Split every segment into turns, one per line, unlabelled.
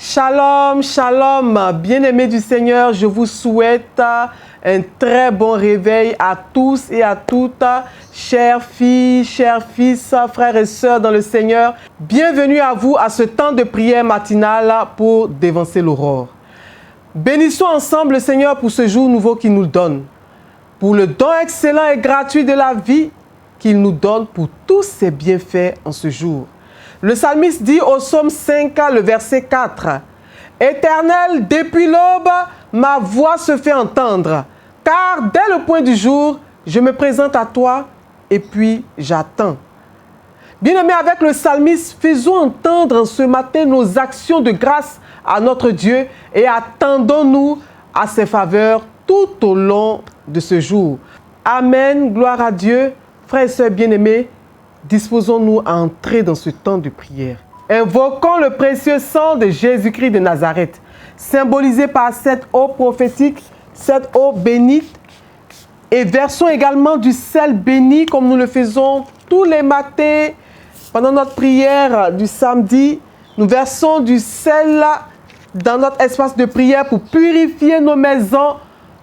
Shalom, shalom, bien-aimés du Seigneur, je vous souhaite un très bon réveil à tous et à toutes, chères filles, chers fils, frères et sœurs dans le Seigneur. Bienvenue à vous à ce temps de prière matinale pour dévancer l'aurore. Bénissons ensemble le Seigneur pour ce jour nouveau qu'il nous donne, pour le don excellent et gratuit de la vie qu'il nous donne pour tous ses bienfaits en ce jour. Le psalmiste dit au psaume 5, le verset 4, « Éternel, depuis l'aube, ma voix se fait entendre, car dès le point du jour, je me présente à toi et puis j'attends. » Bien-aimés, avec le psalmiste, faisons entendre ce matin nos actions de grâce à notre Dieu et attendons-nous à ses faveurs tout au long de ce jour. Amen, gloire à Dieu. Frères et sœurs bien-aimés, disposons-nous à entrer dans ce temps de prière. Invoquons le précieux sang de Jésus-Christ de Nazareth, symbolisé par cette eau prophétique, cette eau bénite, et versons également du sel béni comme nous le faisons tous les matins pendant notre prière du samedi. Nous versons du sel dans notre espace de prière pour purifier nos maisons,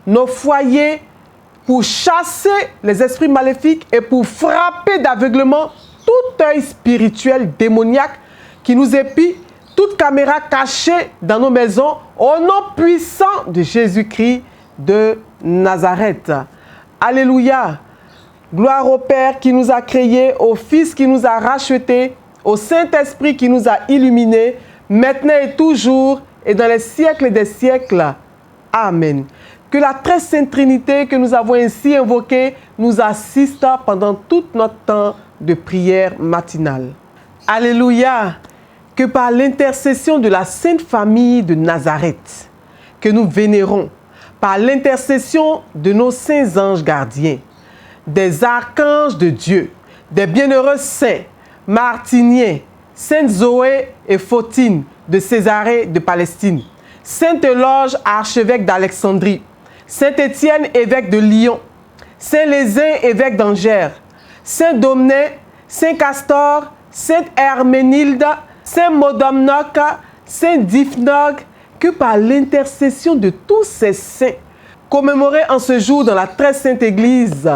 nos foyers, pour chasser les esprits maléfiques et pour frapper d'aveuglement tout œil spirituel démoniaque qui nous épie, toute caméra cachée dans nos maisons, au nom puissant de Jésus-Christ de Nazareth. Alléluia! Gloire au Père qui nous a créés, au Fils qui nous a rachetés, au Saint-Esprit qui nous a illuminés, maintenant et toujours, et dans les siècles des siècles. Amen. Que la très sainte Trinité que nous avons ainsi invoquée nous assiste pendant tout notre temps de prière matinale. Alléluia! Que par l'intercession de la Sainte Famille de Nazareth, que nous vénérons, par l'intercession de nos saints anges gardiens, des archanges de Dieu, des bienheureux saints, Martiniens, Sainte Zoé et Photine de Césarée de Palestine, Sainte Euloge, archevêque d'Alexandrie, Saint Étienne, évêque de Lyon, Saint Lézin, évêque d'Angers, Saint Domné, Saint Castor, Sainte Herménilde, Saint Modomnoc, Saint Diphnog, que par l'intercession de tous ces saints, commémorés en ce jour dans la très sainte Église,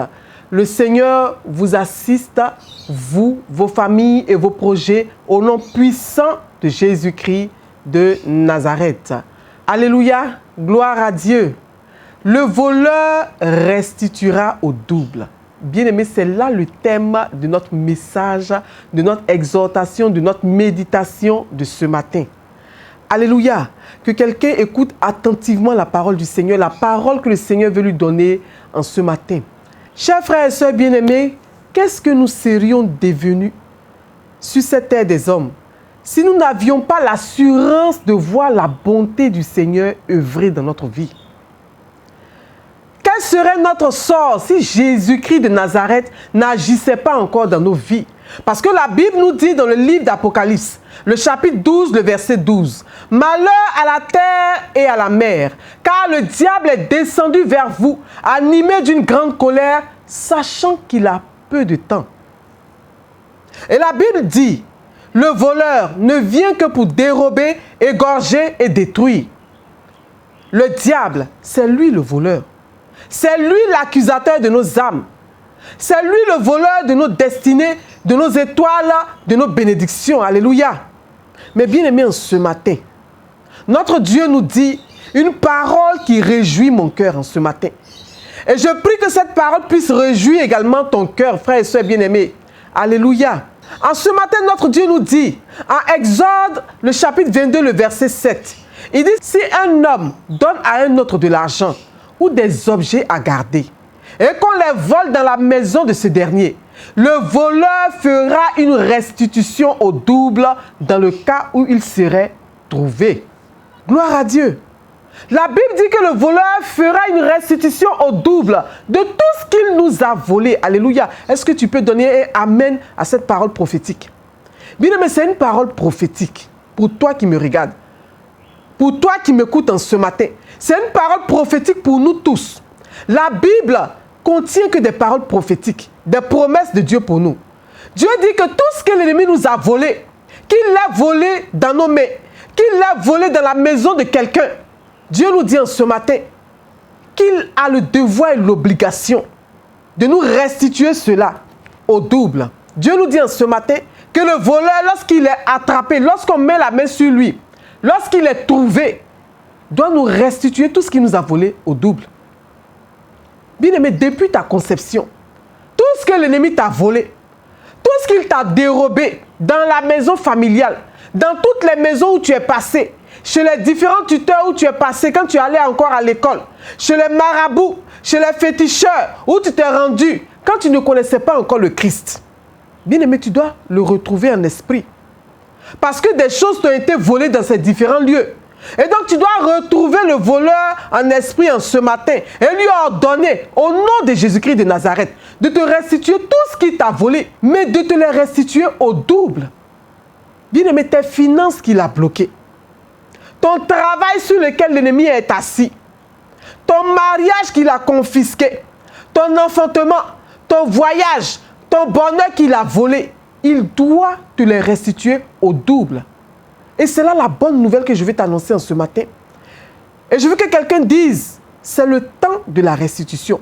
le Seigneur vous assiste, vous, vos familles et vos projets, au nom puissant de Jésus-Christ de Nazareth. Alléluia, gloire à Dieu. Le voleur restituera au double. Bien-aimés, c'est là le thème de notre message, de notre exhortation, de notre méditation de ce matin. Alléluia! Que quelqu'un écoute attentivement la parole du Seigneur, la parole que le Seigneur veut lui donner en ce matin. Chers frères et sœurs bien-aimés, qu'est-ce que nous serions devenus sur cette terre des hommes si nous n'avions pas l'assurance de voir la bonté du Seigneur œuvrer dans notre vie? Quel serait notre sort si Jésus-Christ de Nazareth n'agissait pas encore dans nos vies? Parce que la Bible nous dit dans le livre d'Apocalypse, le chapitre 12, le verset 12, « Malheur à la terre et à la mer, car le diable est descendu vers vous, animé d'une grande colère, sachant qu'il a peu de temps. » Et la Bible dit, « Le voleur ne vient que pour dérober, égorger et détruire. » Le diable, c'est lui le voleur. C'est lui l'accusateur de nos âmes. C'est lui le voleur de nos destinées, de nos étoiles, de nos bénédictions. Alléluia. Mais bien aimés, en ce matin, notre Dieu nous dit une parole qui réjouit mon cœur en ce matin. Et je prie que cette parole puisse réjouir également ton cœur, frères et sœurs bien-aimés. Alléluia. En ce matin, notre Dieu nous dit, en Exode, le chapitre 22, le verset 7, il dit, si un homme donne à un autre de l'argent, ou des objets à garder, et qu'on les vole dans la maison de ce dernier, le voleur fera une restitution au double dans le cas où il serait trouvé. Gloire à Dieu. La Bible dit que le voleur fera une restitution au double de tout ce qu'il nous a volé. Alléluia. Est-ce que tu peux donner un amen à cette parole prophétique? Bien aimé, c'est une parole prophétique pour toi qui me regardes. Pour toi qui m'écoutes en ce matin, c'est une parole prophétique pour nous tous. La Bible contient que des paroles prophétiques, des promesses de Dieu pour nous. Dieu dit que tout ce que l'ennemi nous a volé, qu'il l'a volé dans nos mains, qu'il l'a volé dans la maison de quelqu'un, Dieu nous dit en ce matin qu'il a le devoir et l'obligation de nous restituer cela au double. Dieu nous dit en ce matin que le voleur, lorsqu'il est attrapé, lorsqu'on met la main sur lui, lorsqu'il est trouvé, doit nous restituer tout ce qu'il nous a volé au double. Bien-aimé, depuis ta conception, tout ce que l'ennemi t'a volé, tout ce qu'il t'a dérobé dans la maison familiale, dans toutes les maisons où tu es passé, chez les différents tuteurs où tu es passé quand tu allais encore à l'école, chez les marabouts, chez les féticheurs, où tu t'es rendu quand tu ne connaissais pas encore le Christ. Bien-aimé, tu dois le retrouver en esprit. Parce que des choses t'ont été volées dans ces différents lieux. Et donc tu dois retrouver le voleur en esprit en ce matin et lui ordonner, au nom de Jésus-Christ de Nazareth, de te restituer tout ce qu'il t'a volé, mais de te les restituer au double. Bien-aimé, tes finances qu'il a bloquées, ton travail sur lequel l'ennemi est assis, ton mariage qu'il a confisqué, ton enfantement, ton voyage, ton bonheur qu'il a volé, il doit te les restituer au double. Et c'est là la bonne nouvelle que je vais t'annoncer en ce matin. Et je veux que quelqu'un dise, c'est le temps de la restitution.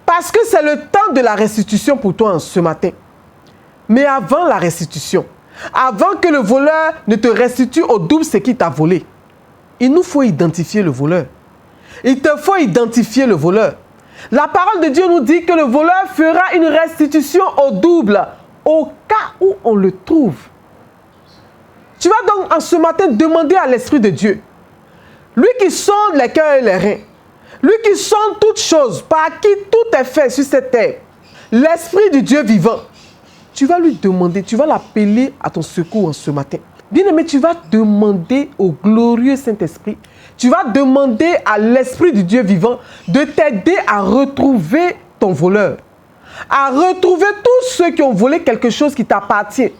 Parce que c'est le temps de la restitution pour toi en ce matin. Mais avant la restitution, avant que le voleur ne te restitue au double ce qu'il t'a volé, il nous faut identifier le voleur. Il te faut identifier le voleur. La parole de Dieu nous dit que le voleur fera une restitution au double, au cas où on le trouve. Tu vas donc en ce matin demander à l'Esprit de Dieu, lui qui sonde les cœurs et les reins, lui qui sonde toutes choses, par qui tout est fait sur cette terre, l'Esprit du Dieu vivant, tu vas lui demander, tu vas l'appeler à ton secours en ce matin. Bien-aimé, tu vas demander au glorieux Saint-Esprit, tu vas demander à l'Esprit du Dieu vivant de t'aider à retrouver ton voleur, à retrouver tous ceux qui ont volé quelque chose qui t'appartient,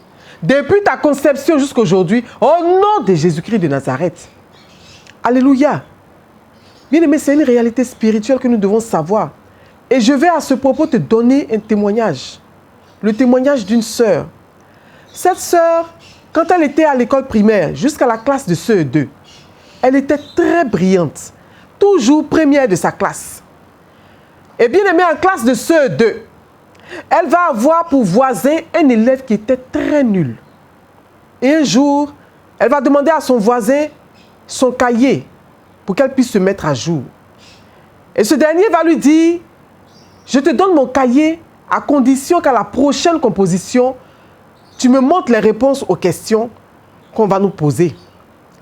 depuis ta conception jusqu'à aujourd'hui, au nom de Jésus-Christ de Nazareth. Alléluia. Bien-aimé, c'est une réalité spirituelle que nous devons savoir. Et je vais à ce propos te donner un témoignage. Le témoignage d'une sœur. Cette sœur, quand elle était à l'école primaire, jusqu'à la classe de CE2, elle était très brillante, toujours première de sa classe. Et bien aimé, en classe de CE2, elle va avoir pour voisin un élève qui était très nul. Et un jour, elle va demander à son voisin son cahier pour qu'elle puisse se mettre à jour. Et ce dernier va lui dire, je te donne mon cahier à condition qu'à la prochaine composition, tu me montres les réponses aux questions qu'on va nous poser.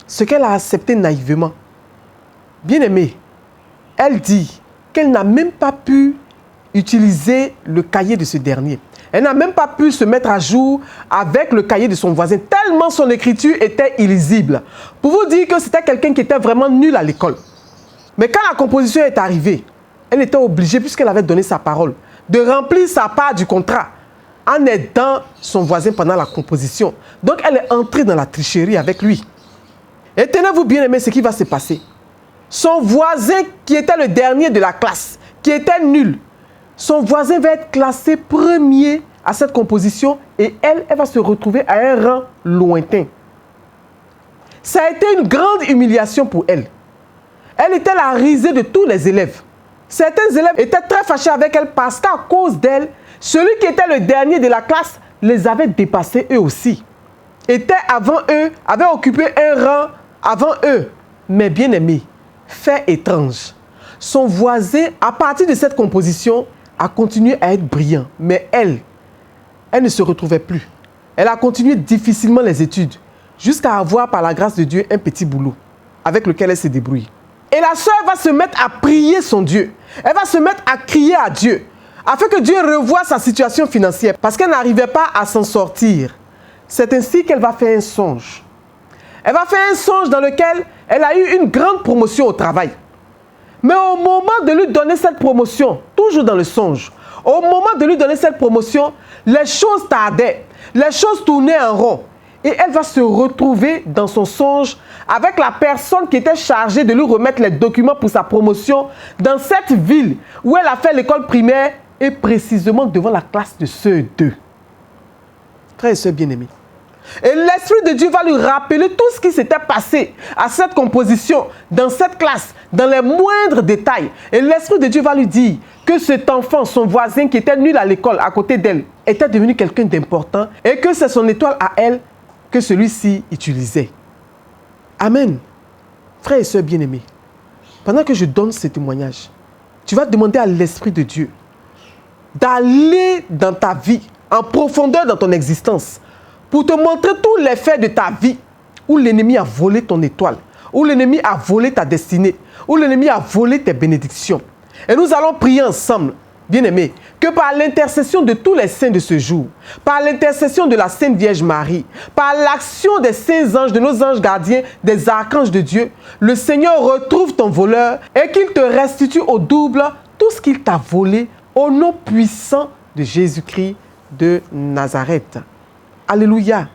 Ce qu'elle a accepté naïvement. Bien aimée, elle dit qu'elle n'a même pas pu utiliser le cahier de ce dernier. Elle n'a même pas pu se mettre à jour avec le cahier de son voisin, tellement son écriture était illisible. Pour vous dire que c'était quelqu'un qui était vraiment nul à l'école. Mais quand la composition est arrivée, elle était obligée, puisqu'elle avait donné sa parole, de remplir sa part du contrat en aidant son voisin pendant la composition. Donc elle est entrée dans la tricherie avec lui. Et tenez-vous bien aimé ce qui va se passer. Son voisin qui était le dernier de la classe, qui était nul, son voisin va être classé premier à cette composition et elle va se retrouver à un rang lointain. Ça a été une grande humiliation pour elle. Elle était la risée de tous les élèves. Certains élèves étaient très fâchés avec elle parce qu'à cause d'elle, celui qui était le dernier de la classe les avait dépassés eux aussi. Était avant eux, avait occupé un rang avant eux. Mais bien aimé, fait étrange. Son voisin, à partir de cette composition, a continué à être brillant. Mais elle ne se retrouvait plus. Elle a continué difficilement les études, jusqu'à avoir, par la grâce de Dieu, un petit boulot avec lequel elle se débrouille. Et la sœur va se mettre à prier son Dieu. Elle va se mettre à crier à Dieu, afin que Dieu revoie sa situation financière, parce qu'elle n'arrivait pas à s'en sortir. C'est ainsi qu'elle va faire un songe. Elle va faire un songe dans lequel elle a eu une grande promotion au travail. Mais au moment de lui donner cette promotion, toujours dans le songe, au moment de lui donner cette promotion, les choses tardaient, les choses tournaient en rond. Et elle va se retrouver dans son songe avec la personne qui était chargée de lui remettre les documents pour sa promotion dans cette ville où elle a fait l'école primaire et précisément devant la classe de CE2. Frères et sœurs bien-aimés, Et l'Esprit de Dieu va lui rappeler tout ce qui s'était passé à cette composition, dans cette classe, dans les moindres détails. Et l'Esprit de Dieu va lui dire que cet enfant, son voisin qui était nul à l'école à côté d'elle, était devenu quelqu'un d'important et que c'est son étoile à elle que celui-ci utilisait. Amen. Frères et sœurs bien-aimés, pendant que je donne ce témoignage, tu vas demander à l'Esprit de Dieu d'aller dans ta vie, en profondeur dans ton existence, pour te montrer tous les faits de ta vie où l'ennemi a volé ton étoile, où l'ennemi a volé ta destinée, où l'ennemi a volé tes bénédictions. Et nous allons prier ensemble, bien-aimés, que par l'intercession de tous les saints de ce jour, par l'intercession de la Sainte Vierge Marie, par l'action des saints anges, de nos anges gardiens, des archanges de Dieu, le Seigneur retrouve ton voleur et qu'il te restitue au double tout ce qu'il t'a volé au nom puissant de Jésus-Christ de Nazareth. Alléluia.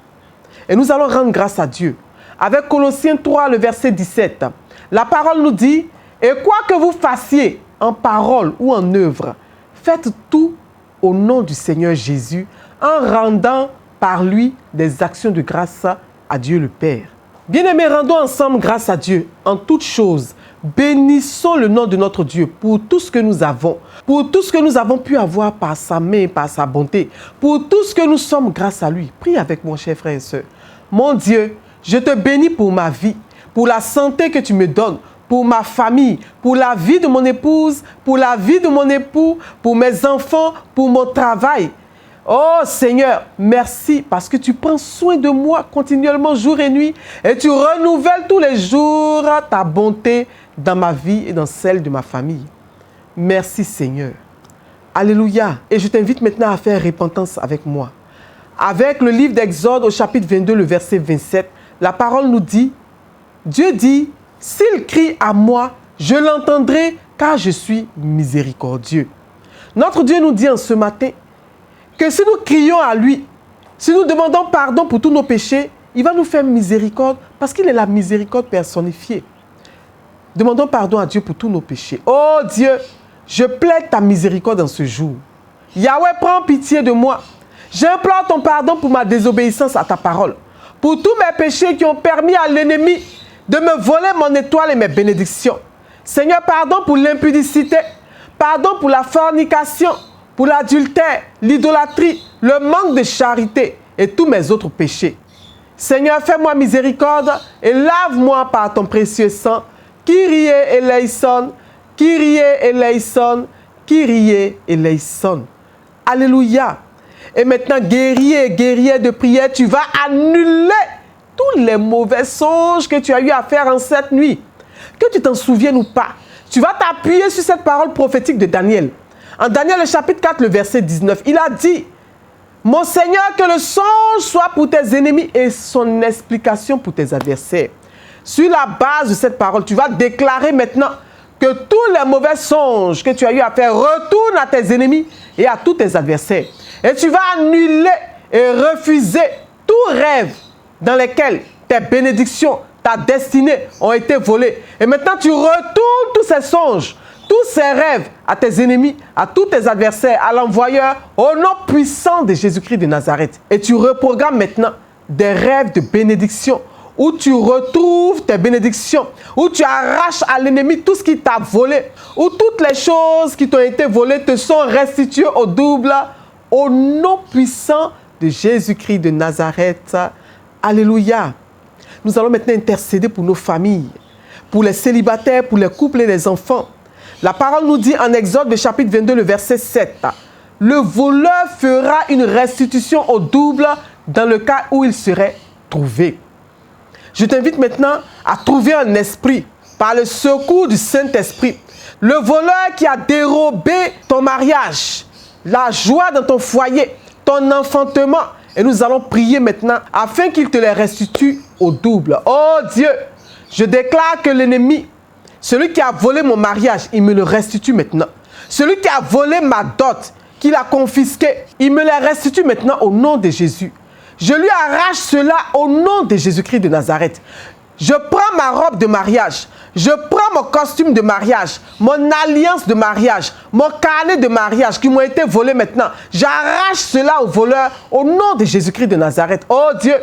Et nous allons rendre grâce à Dieu. Avec Colossiens 3, le verset 17, la parole nous dit, « Et quoi que vous fassiez en parole ou en œuvre, faites tout au nom du Seigneur Jésus, en rendant par lui des actions de grâce à Dieu le Père. » Bien-aimés, rendons ensemble grâce à Dieu en toutes choses. Bénissons le nom de notre Dieu pour tout ce que nous avons, pour tout ce que nous avons pu avoir par sa main, par sa bonté, pour tout ce que nous sommes grâce à lui. Prie avec mon cher frère et soeur. Mon Dieu, je te bénis pour ma vie, pour la santé que tu me donnes, pour ma famille, pour la vie de mon épouse, pour la vie de mon époux, pour mes enfants, pour mon travail. Oh Seigneur, merci parce que tu prends soin de moi continuellement jour et nuit et tu renouvelles tous les jours ta bonté dans ma vie et dans celle de ma famille. Merci Seigneur. Alléluia. Et je t'invite maintenant à faire repentance avec moi. Avec le livre d'Exode au chapitre 22, le verset 27, la parole nous dit, Dieu dit, « S'il crie à moi, je l'entendrai car je suis miséricordieux. » Notre Dieu nous dit en ce matin que si nous crions à lui, si nous demandons pardon pour tous nos péchés, il va nous faire miséricorde parce qu'il est la miséricorde personnifiée. Demandons pardon à Dieu pour tous nos péchés. Oh Dieu, je plaide ta miséricorde en ce jour. Yahweh, prends pitié de moi. J'implore ton pardon pour ma désobéissance à ta parole, pour tous mes péchés qui ont permis à l'ennemi de me voler mon étoile et mes bénédictions. Seigneur, pardon pour l'impudicité, pardon pour la fornication, pour l'adultère, l'idolâtrie, le manque de charité et tous mes autres péchés. Seigneur, fais-moi miséricorde et lave-moi par ton précieux sang. Kyrie eleison, Kyrie eleison, Kyrie eleison. Alléluia. Et maintenant, guerrier, guerrière de prière, tu vas annuler tous les mauvais songes que tu as eu à faire en cette nuit. Que tu t'en souviennes ou pas, tu vas t'appuyer sur cette parole prophétique de Daniel. En Daniel, le chapitre 4, le verset 19, il a dit, « Mon Seigneur, que le songe soit pour tes ennemis et son explication pour tes adversaires. » Sur la base de cette parole, tu vas déclarer maintenant que tous les mauvais songes que tu as eu à faire retournent à tes ennemis et à tous tes adversaires. Et tu vas annuler et refuser tout rêve dans lequel tes bénédictions, ta destinée ont été volées. Et maintenant, tu retournes tous ces songes, tous ces rêves à tes ennemis, à tous tes adversaires, à l'envoyeur, au nom puissant de Jésus-Christ de Nazareth. Et tu reprogrammes maintenant des rêves de bénédiction, où tu retrouves tes bénédictions, où tu arraches à l'ennemi tout ce qui t'a volé, où toutes les choses qui t'ont été volées te sont restituées au double, au nom puissant de Jésus-Christ de Nazareth. Alléluia. Nous allons maintenant intercéder pour nos familles, pour les célibataires, pour les couples et les enfants. La parole nous dit en Exode, le chapitre 22, le verset 7, « Le voleur fera une restitution au double dans le cas où il serait trouvé. » Je t'invite maintenant à trouver un esprit par le secours du Saint-Esprit. Le voleur qui a dérobé ton mariage, la joie dans ton foyer, ton enfantement. Et nous allons prier maintenant afin qu'il te les restitue au double. Oh Dieu, je déclare que l'ennemi, celui qui a volé mon mariage, il me le restitue maintenant. Celui qui a volé ma dot, qu'il a confisqué, il me le restitue maintenant au nom de Jésus. Je lui arrache cela au nom de Jésus-Christ de Nazareth. Je prends ma robe de mariage, je prends mon costume de mariage, mon alliance de mariage, mon carnet de mariage qui m'ont été volés maintenant. J'arrache cela au voleur au nom de Jésus-Christ de Nazareth. Oh Dieu,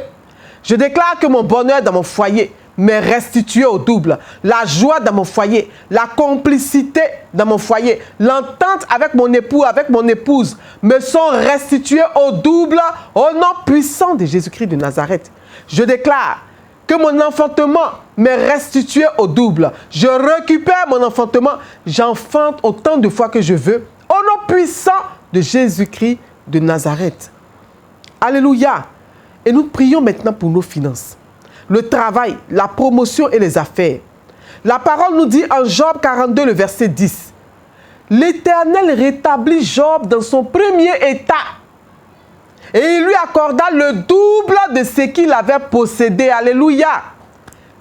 Je déclare que mon bonheur dans mon foyer m'est restitué au double. La joie dans mon foyer, la complicité dans mon foyer, l'entente avec mon époux, avec mon épouse me sont restituées au double au nom puissant de Jésus-Christ de Nazareth. Je déclare que mon enfantement m'est restitué au double. Je récupère mon enfantement, j'enfante autant de fois que je veux au nom puissant de Jésus-Christ de Nazareth. Alléluia. Et nous prions maintenant pour nos finances, le travail, la promotion et les affaires. La parole nous dit en Job 42, le verset 10, « L'Éternel rétablit Job dans son premier état et il lui accorda le double de ce qu'il avait possédé. » Alléluia.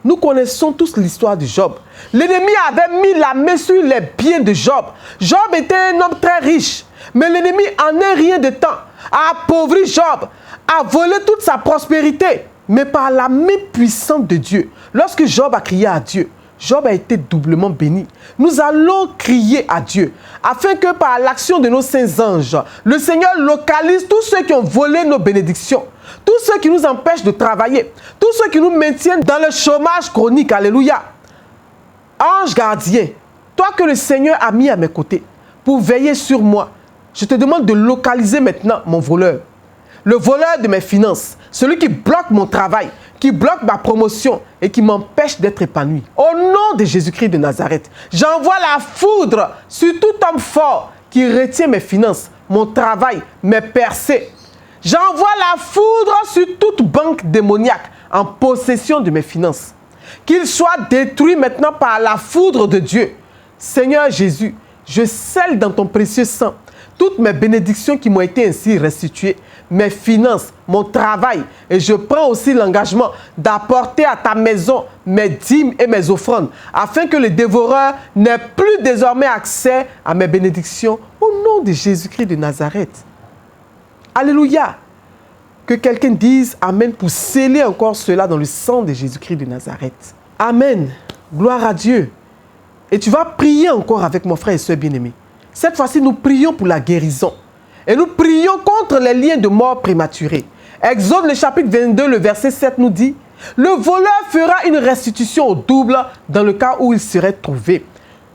Nous connaissons tous l'histoire de Job. L'ennemi avait mis la main sur les biens de Job. Job était un homme très riche, mais l'ennemi en un rien de temps a appauvri Job, a volé toute sa prospérité. Mais par la main puissante de Dieu, lorsque Job a crié à Dieu, Job a été doublement béni. Nous allons crier à Dieu, afin que par l'action de nos saints anges, le Seigneur localise tous ceux qui ont volé nos bénédictions, tous ceux qui nous empêchent de travailler, tous ceux qui nous maintiennent dans le chômage chronique. Alléluia. Ange gardien, toi que le Seigneur a mis à mes côtés pour veiller sur moi, je te demande de localiser maintenant mon voleur. Le voleur de mes finances, celui qui bloque mon travail, qui bloque ma promotion et qui m'empêche d'être épanoui. Au nom de Jésus-Christ de Nazareth, j'envoie la foudre sur tout homme fort qui retient mes finances, mon travail, mes percées. J'envoie la foudre sur toute banque démoniaque en possession de mes finances. Qu'il soit détruit maintenant par la foudre de Dieu. Seigneur Jésus, je scelle dans ton précieux sang toutes mes bénédictions qui m'ont été ainsi restituées, mes finances, mon travail. Et je prends aussi l'engagement d'apporter à ta maison mes dîmes et mes offrandes, afin que le dévoreur n'ait plus désormais accès à mes bénédictions, au nom de Jésus-Christ de Nazareth. Alléluia. Que quelqu'un dise Amen pour sceller encore cela dans le sang de Jésus-Christ de Nazareth. Amen. Gloire à Dieu. Et tu vas prier encore avec mon frère et soeur bien-aimés. Cette fois-ci, nous prions pour la guérison. Et nous prions contre les liens de mort prématurés. Exode, le chapitre 22, le verset 7 nous dit « Le voleur fera une restitution au double dans le cas où il serait trouvé. »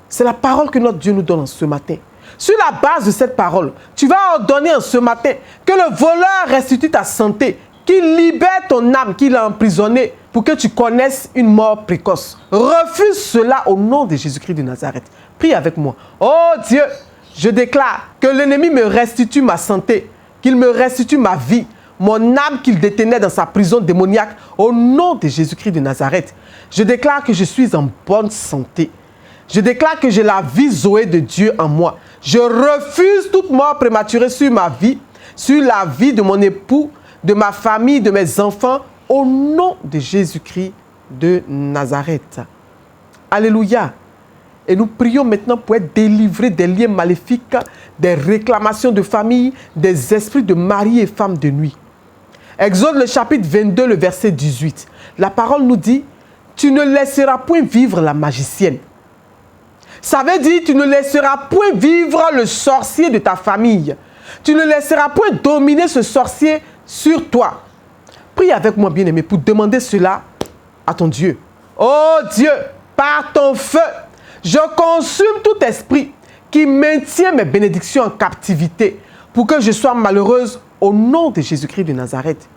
C'est la parole que notre Dieu nous donne en ce matin. Sur la base de cette parole, tu vas ordonner en ce matin que le voleur restitue ta santé, qu'il libère ton âme qu'il a emprisonnée pour que tu connaisses une mort précoce. Refuse cela au nom de Jésus-Christ de Nazareth. Prie avec moi. Oh Dieu, je déclare que l'ennemi me restitue ma santé, qu'il me restitue ma vie, mon âme qu'il détenait dans sa prison démoniaque, au nom de Jésus-Christ de Nazareth. Je déclare que je suis en bonne santé. Je déclare que j'ai la vie Zoé de Dieu en moi. Je refuse toute mort prématurée sur ma vie, sur la vie de mon époux, de ma famille, de mes enfants, au nom de Jésus-Christ de Nazareth. Alléluia. Et nous prions maintenant pour être délivrés des liens maléfiques, des réclamations de famille, des esprits de mari et femme de nuit. Exode le chapitre 22, le verset 18. La parole nous dit « Tu ne laisseras point vivre la magicienne. » Ça veut dire « Tu ne laisseras point vivre le sorcier de ta famille. Tu ne laisseras point dominer ce sorcier sur toi. » Prie avec moi, bien-aimé, pour demander cela à ton Dieu. Oh Dieu, par ton feu, je consume tout esprit qui maintient mes bénédictions en captivité pour que je sois malheureuse au nom de Jésus-Christ de Nazareth.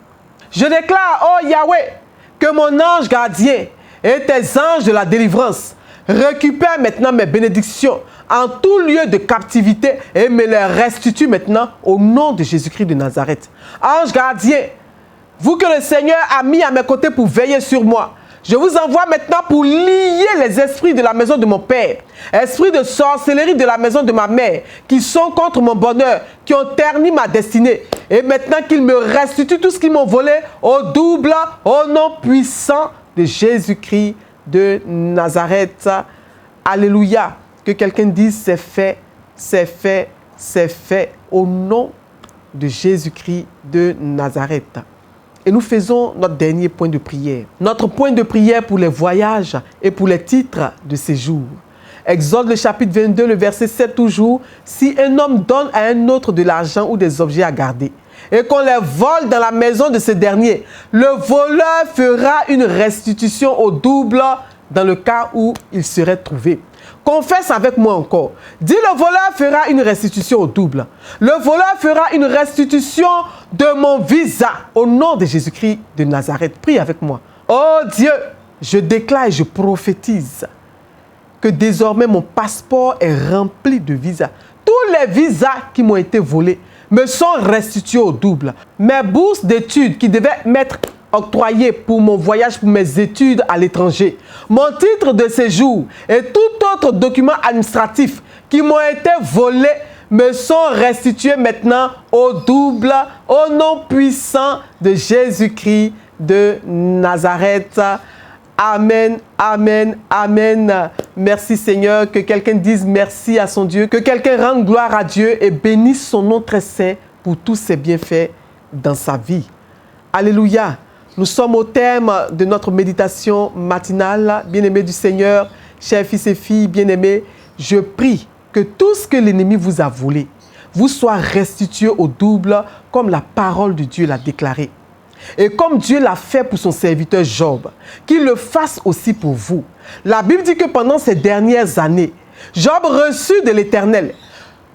Je déclare, oh Yahweh, que mon ange gardien et tes anges de la délivrance récupèrent maintenant mes bénédictions en tout lieu de captivité et me les restituent maintenant au nom de Jésus-Christ de Nazareth. Ange gardien, vous que le Seigneur a mis à mes côtés pour veiller sur moi, je vous envoie maintenant pour lier les esprits de la maison de mon père, esprits de sorcellerie de la maison de ma mère, qui sont contre mon bonheur, qui ont terni ma destinée. Et maintenant qu'ils me restituent tout ce qu'ils m'ont volé au double, au nom puissant de Jésus-Christ de Nazareth. Alléluia. Que quelqu'un dise c'est fait, c'est fait, c'est fait, au nom de Jésus-Christ de Nazareth. Et nous faisons notre dernier point de prière. Notre point de prière pour les voyages et pour les titres de séjour. Exode le chapitre 22, le verset 7 toujours. Si un homme donne à un autre de l'argent ou des objets à garder, et qu'on les vole dans la maison de ce dernier, le voleur fera une restitution au double dans le cas où il serait trouvé. Confesse avec moi encore. Dis, le voleur fera une restitution au double. Le voleur fera une restitution de mon visa au nom de Jésus-Christ de Nazareth. Prie avec moi. Oh Dieu, je déclare et je prophétise que désormais mon passeport est rempli de visas. Tous les visas qui m'ont été volés me sont restitués au double. Mes bourses d'études qui devaient m'être octroyées pour mon voyage, pour mes études à l'étranger, mon titre de séjour et tout autre document administratif qui m'ont été volés me sont restitués maintenant au double, au nom puissant de Jésus-Christ de Nazareth. Amen, amen, amen. Merci Seigneur. Que quelqu'un dise merci à son Dieu. Que quelqu'un rende gloire à Dieu et bénisse son nom très saint pour tous ses bienfaits dans sa vie. Alléluia. Nous sommes au thème de notre méditation matinale. Bien-aimés du Seigneur, chers fils et filles bien-aimés, je prie que tout ce que l'ennemi vous a volé vous soit restitué au double comme la parole de Dieu l'a déclaré. Et comme Dieu l'a fait pour son serviteur Job, qu'il le fasse aussi pour vous. La Bible dit que pendant ces dernières années, Job reçut de l'Éternel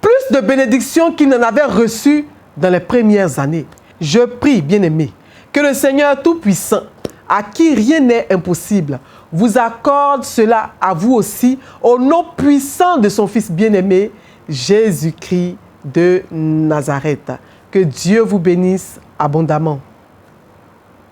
plus de bénédictions qu'il n'en avait reçues dans les premières années. Je prie, bien-aimés, que le Seigneur Tout-Puissant, à qui rien n'est impossible, vous accorde cela à vous aussi, au nom puissant de son Fils bien-aimé, Jésus-Christ de Nazareth. Que Dieu vous bénisse abondamment.